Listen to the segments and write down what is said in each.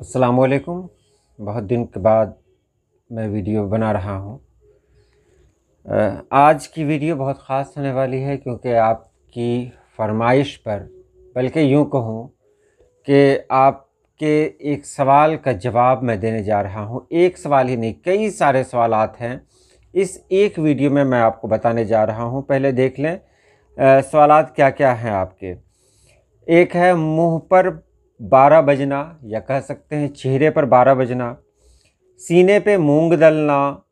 अस्सलामुअलैकुम। बहुत दिन के बाद मैं वीडियो बना रहा हूँ। आज की वीडियो बहुत ख़ास होने वाली है क्योंकि आपकी फरमाइश पर, बल्कि यूँ कहूँ कि आपके एक सवाल का जवाब मैं देने जा रहा हूँ। एक सवाल ही नहीं, कई सारे सवालात हैं। इस एक वीडियो में मैं आपको बताने जा रहा हूँ। पहले देख लें सवालात क्या-क्या हैं आपके। एक है मुँह पर 12 बजना, या कह सकते हैं चेहरे पर 12 बजना, सीने पे मूंग दलना,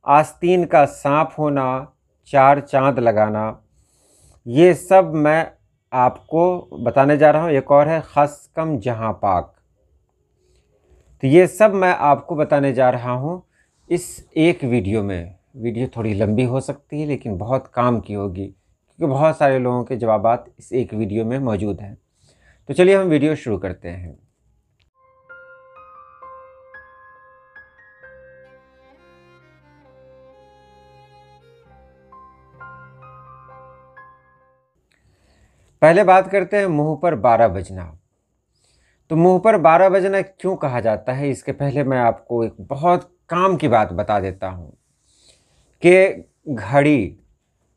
आस्तीन का सांप होना, 4 चाँद लगाना। ये सब मैं आपको बताने जा रहा हूँ। एक और है खस कम जहाँ पाक। तो ये सब मैं आपको बताने जा रहा हूँ इस एक वीडियो में। वीडियो थोड़ी लंबी हो सकती है लेकिन बहुत काम की होगी क्योंकि बहुत सारे लोगों के जवाबात इस एक वीडियो में मौजूद हैं। तो चलिए हम वीडियो शुरू करते हैं। पहले बात करते हैं मुंह पर 12 बजना। तो मुंह पर 12 बजना क्यों कहा जाता है, इसके पहले मैं आपको एक बहुत काम की बात बता देता हूँ कि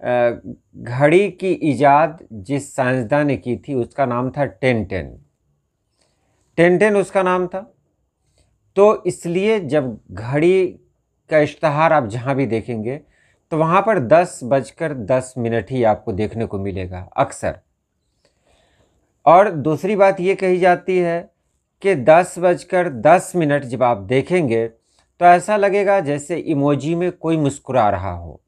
घड़ी की इजाद जिस साइंसदान ने की थी उसका नाम था टेन टेन उसका नाम था। तो इसलिए जब घड़ी का इश्तहार आप जहाँ भी देखेंगे तो वहाँ पर 10:10 ही आपको देखने को मिलेगा अक्सर। और दूसरी बात ये कही जाती है कि 10:10 जब आप देखेंगे तो ऐसा लगेगा जैसे इमोजी में कोई मुस्कुरा रहा हो।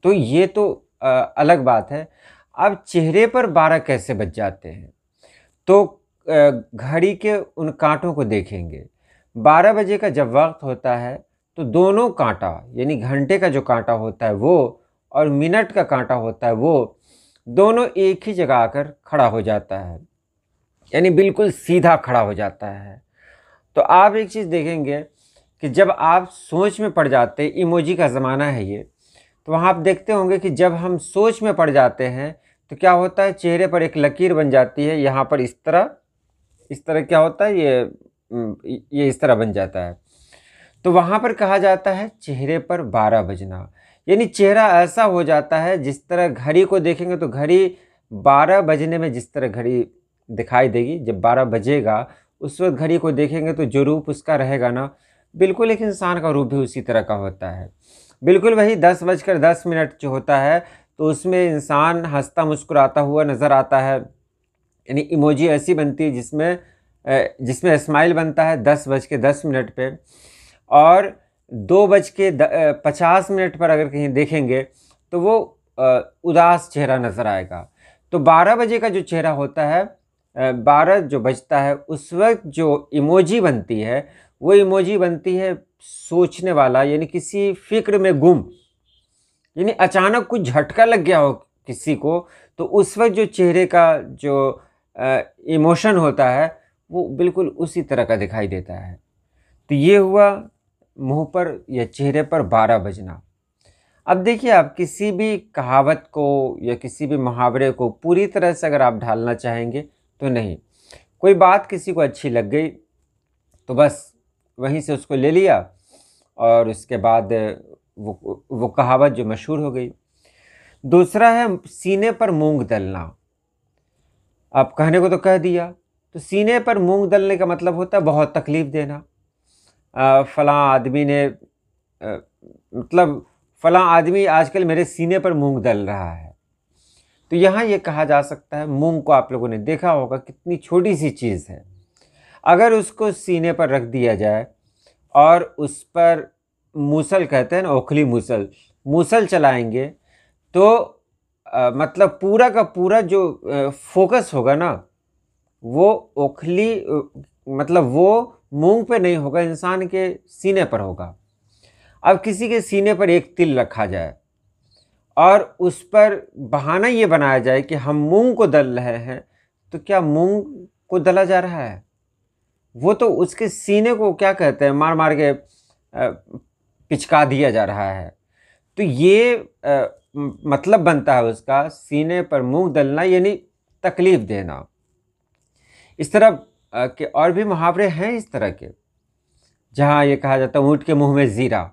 तो ये तो अलग बात है। अब चेहरे पर 12 कैसे बज जाते हैं, तो घड़ी के उन कांटों को देखेंगे। 12 बजे का जब वक्त होता है तो दोनों कांटा, यानी घंटे का जो कांटा होता है वो और मिनट का कांटा होता है वो, दोनों एक ही जगह आकर खड़ा हो जाता है, यानी बिल्कुल सीधा खड़ा हो जाता है। तो आप एक चीज़ देखेंगे कि जब आप सोच में पड़ जाते, इमोजी का ज़माना है ये, तो वहाँ आप देखते होंगे कि जब हम सोच में पड़ जाते हैं तो क्या होता है, चेहरे पर एक लकीर बन जाती है। यहाँ पर इस तरह क्या होता है, ये इस तरह बन जाता है। तो वहाँ पर कहा जाता है चेहरे पर 12 बजना, यानी चेहरा ऐसा हो जाता है जिस तरह घड़ी को देखेंगे तो घड़ी 12 बजने में जिस तरह घड़ी दिखाई देगी, जब 12 बजेगा उस वक्त घड़ी को देखेंगे तो जो रूप उसका रहेगा ना, बिल्कुल एक इंसान का रूप भी उसी तरह का होता है। बिल्कुल वही 10:10 जो होता है तो उसमें इंसान हंसता मुस्कुराता हुआ नज़र आता है, यानी इमोजी ऐसी बनती है जिसमें स्माइल बनता है 10:10 पे। और 2:50 पर अगर कहीं देखेंगे तो वो उदास चेहरा नज़र आएगा। तो 12 बजे का जो चेहरा होता है, 12 जो बजता है उस वक्त जो इमोजी बनती है वो इमोजी बनती है सोचने वाला, यानी किसी फिक्र में गुम, यानी अचानक कुछ झटका लग गया हो किसी को, तो उस वक्त जो चेहरे का जो इमोशन होता है वो बिल्कुल उसी तरह का दिखाई देता है। तो ये हुआ मुंह पर या चेहरे पर 12 बजना। अब देखिए, आप किसी भी कहावत को या किसी भी मुहावरे को पूरी तरह से अगर आप ढालना चाहेंगे तो नहीं। कोई बात किसी को अच्छी लग गई तो बस वहीं से उसको ले लिया और उसके बाद वो कहावत जो मशहूर हो गई। दूसरा है सीने पर मूंग दलना। आप कहने को तो कह दिया, तो सीने पर मूंग दलने का मतलब होता है बहुत तकलीफ़ देना। फलां आदमी ने मतलब फलां आदमी आजकल मेरे सीने पर मूंग दल रहा है। तो यहाँ ये कहा जा सकता है, मूंग को आप लोगों ने देखा होगा कितनी छोटी सी चीज़ है, अगर उसको सीने पर रख दिया जाए और उस पर मूसल, कहते हैं ना ओखली मूसल, मूसल चलाएंगे तो मतलब पूरा का पूरा जो फोकस होगा ना वो ओखली मतलब वो मूंग पे नहीं होगा, इंसान के सीने पर होगा। अब किसी के सीने पर एक तिल रखा जाए और उस पर बहाना ये बनाया जाए कि हम मूंग को दल रहे हैं, तो क्या मूंग को दला जा रहा है? वो तो उसके सीने को क्या कहते हैं, मार मार के पिचका दिया जा रहा है। तो ये मतलब बनता है उसका, सीने पर मूंग दलना यानी तकलीफ देना। इस तरह कि और भी मुहावरे हैं इस तरह के, जहाँ ये कहा जाता है ऊँट के मुंह में ज़ीरा।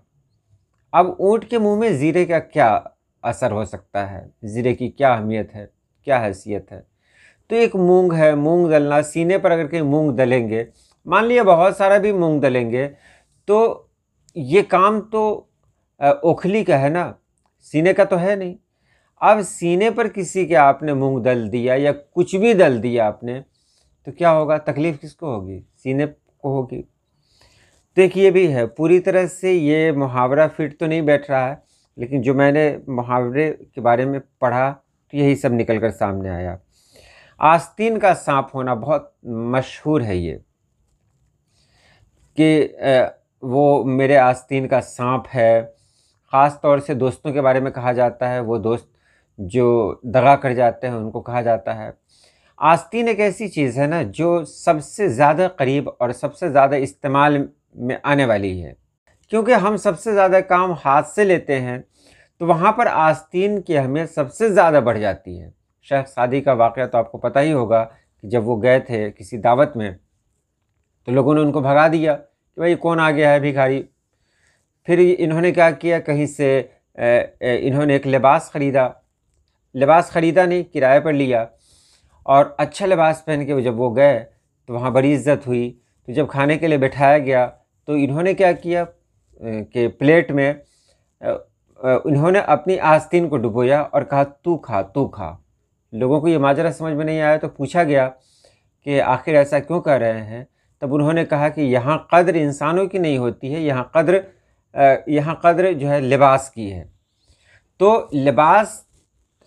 अब ऊँट के मुंह में ज़ीरे का क्या असर हो सकता है, ज़ीरे की क्या अहमियत है, क्या हैसियत है। तो एक मूंग है, मूंग दलना, सीने पर अगर कहीं मूंग दलेंगे, मान लिया बहुत सारा भी मूंग दलेंगे, तो ये काम तो ओखली का है ना, सीने का तो है नहीं। अब सीने पर किसी के आपने मूंग दल दिया या कुछ भी दल दिया आपने, तो क्या होगा, तकलीफ़ किसको होगी, सीने को होगी। तो एक ये भी है, पूरी तरह से ये मुहावरा फिट तो नहीं बैठ रहा है, लेकिन जो मैंने मुहावरे के बारे में पढ़ा तो यही सब निकल कर सामने आया। आस्तीन का सांप होना बहुत मशहूर है ये, कि वो मेरे आस्तीन का सांप है। ख़ास तौर से दोस्तों के बारे में कहा जाता है, वो दोस्त जो दगा कर जाते हैं उनको कहा जाता है। आस्तीन एक ऐसी चीज़ है ना जो सबसे ज़्यादा करीब और सबसे ज़्यादा इस्तेमाल में आने वाली है, क्योंकि हम सबसे ज़्यादा काम हाथ से लेते हैं, तो वहाँ पर आस्तीन की अहमियत सबसे ज़्यादा बढ़ जाती है। शेख सादी का वाक़या तो आपको पता ही होगा कि जब वो गए थे किसी दावत में, तो लोगों ने उनको भगा दिया कि भाई कौन आ गया है भिखारी। फिर इन्होंने क्या किया, कहीं से इन्होंने एक लिबास ख़रीदा नहीं, किराए पर लिया, और अच्छा लिबास पहन के जब वो गए तो वहाँ बड़ी इज़्ज़त हुई। तो जब खाने के लिए बैठाया गया तो इन्होंने क्या किया कि प्लेट में इन्होंने अपनी आस्तीन को डुबोया और कहा तू खा तू खा। लोगों को ये माजरा समझ में नहीं आया, तो पूछा गया कि आखिर ऐसा क्यों कर रहे हैं। तब उन्होंने कहा कि यहाँ कद्र इंसानों की नहीं होती है, यहाँ कद्र जो है लिबास की है। तो लिबास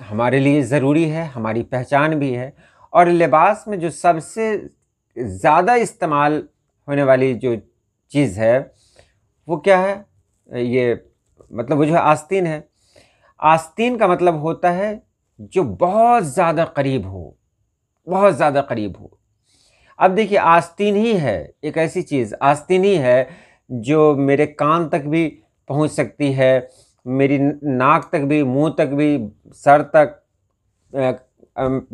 हमारे लिए ज़रूरी है, हमारी पहचान भी है, और लिबास में जो सबसे ज़्यादा इस्तेमाल होने वाली जो चीज़ है वो क्या है, ये मतलब वो जो है आस्तीन है। आस्तीन का मतलब होता है जो बहुत ज़्यादा करीब हो, बहुत ज़्यादा करीब हो। अब देखिए, आस्तीन ही है एक ऐसी चीज़, आस्तीन ही है जो मेरे कान तक भी पहुंच सकती है, मेरी नाक तक भी, मुंह तक भी, सर तक,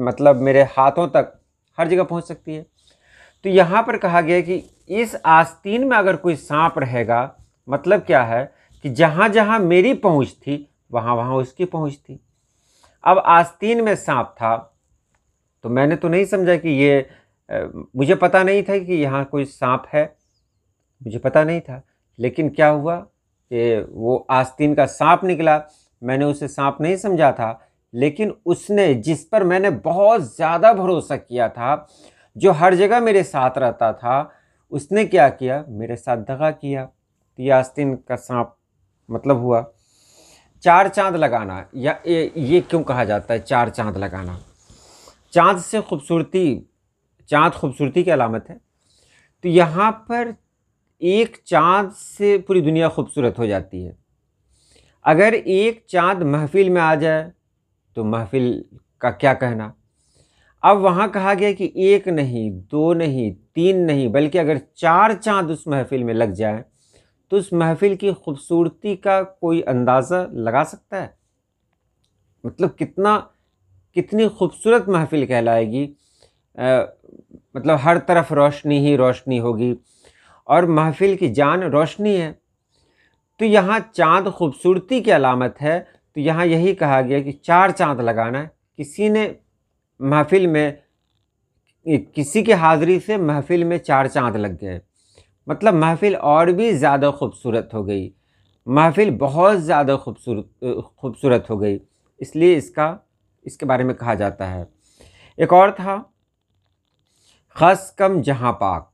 मतलब मेरे हाथों तक, हर जगह पहुंच सकती है। तो यहाँ पर कहा गया कि इस आस्तीन में अगर कोई सांप रहेगा, मतलब क्या है कि जहाँ जहाँ मेरी पहुँच थी वहाँ वहाँ उसकी पहुँच थी। अब आस्तीन में सांप था, तो मैंने तो नहीं समझा कि ये मुझे पता नहीं था कि यहाँ कोई सांप है, मुझे पता नहीं था। लेकिन क्या हुआ कि वो आस्तीन का सांप निकला। मैंने उसे सांप नहीं समझा था, लेकिन उसने, जिस पर मैंने बहुत ज़्यादा भरोसा किया था, जो हर जगह मेरे साथ रहता था, उसने क्या किया, मेरे साथ दगा किया। तो ये आस्तीन का सांप मतलब हुआ। चार चांद लगाना, या ये क्यों कहा जाता है चार चांद लगाना? चांद से खूबसूरती, चांद खूबसूरती की अलामत है। तो यहाँ पर एक चांद से पूरी दुनिया खूबसूरत हो जाती है। अगर एक चांद महफिल में आ जाए तो महफिल का क्या कहना। अब वहाँ कहा गया कि एक नहीं, दो नहीं, तीन नहीं, बल्कि अगर चार चांद उस महफिल में लग जाए तो उस महफिल की खूबसूरती का कोई अंदाज़ा लगा सकता है? मतलब कितनी खूबसूरत महफिल कहलाएगी। मतलब हर तरफ रोशनी ही रोशनी होगी, और महफिल की जान रोशनी है। तो यहाँ चाँद खूबसूरती की अलामत है, तो यहाँ यही कहा गया कि चार चाँद लगाना है। किसी ने महफिल में, किसी की हाज़िरी से महफिल में चार चाँद लग गए, मतलब महफिल और भी ज़्यादा खूबसूरत हो गई, महफिल बहुत ज़्यादा खूबसूरत हो गई। इसलिए इसके बारे में कहा जाता है। एक और था, खस कम जहाँ पाक।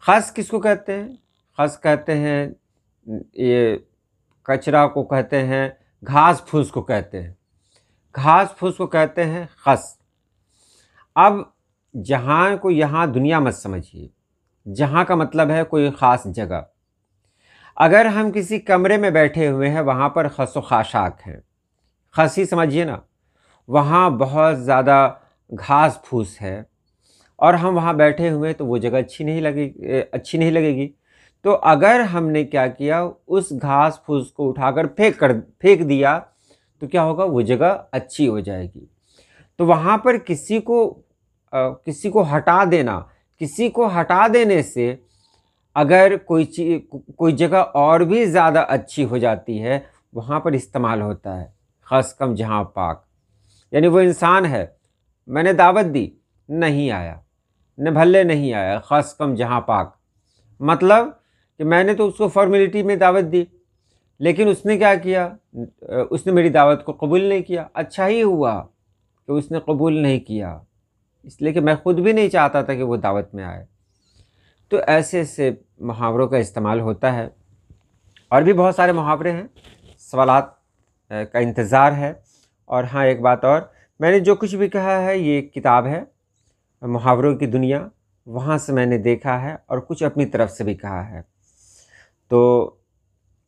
खस किसको कहते हैं? खस कहते हैं, ये कचरा को कहते हैं, घास फूस को कहते हैं, घास फूस को कहते हैं खस। अब जहाँ को यहाँ दुनिया मत समझिए, जहाँ का मतलब है कोई ख़ास जगह। अगर हम किसी कमरे में बैठे हुए हैं, वहाँ पर खसो खाशाक है, खस ही समझिए ना, वहाँ बहुत ज़्यादा घास फूस है, और हम वहाँ बैठे हुए तो वो जगह अच्छी नहीं लगेगी। तो अगर हमने क्या किया, उस घास फूस को उठाकर फेंक दिया, तो क्या होगा, वो जगह अच्छी हो जाएगी। तो वहाँ पर किसी को हटा देना, किसी को हटा देने से अगर कोई जगह और भी ज़्यादा अच्छी हो जाती है, वहाँ पर इस्तेमाल होता है। खस कम जहाँ पाक, यानी वो इंसान है, मैंने दावत दी, नहीं आया, न भले नहीं आया, खस कम जहाँ पाक, मतलब कि मैंने तो उसको फॉर्मेलिटी में दावत दी, लेकिन उसने क्या किया, उसने मेरी दावत को कबूल नहीं किया। अच्छा ही हुआ कि उसने कबूल नहीं किया, इसलिए कि मैं ख़ुद भी नहीं चाहता था कि वो दावत में आए। तो ऐसे ऐसे मुहावरों का इस्तेमाल होता है। और भी बहुत सारे मुहावरे हैं, सवालात का इंतज़ार है। और हाँ, एक बात और, मैंने जो कुछ भी कहा है ये एक किताब है, मुहावरों की दुनिया, वहाँ से मैंने देखा है और कुछ अपनी तरफ से भी कहा है। तो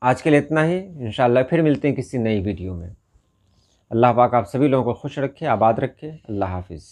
आज के लिए इतना ही, इंशाअल्लाह फिर मिलते हैं किसी नई वीडियो में। अल्लाह पाक आप सभी लोगों को खुश रखे, आबाद रखे। अल्लाह हाफ़िज़।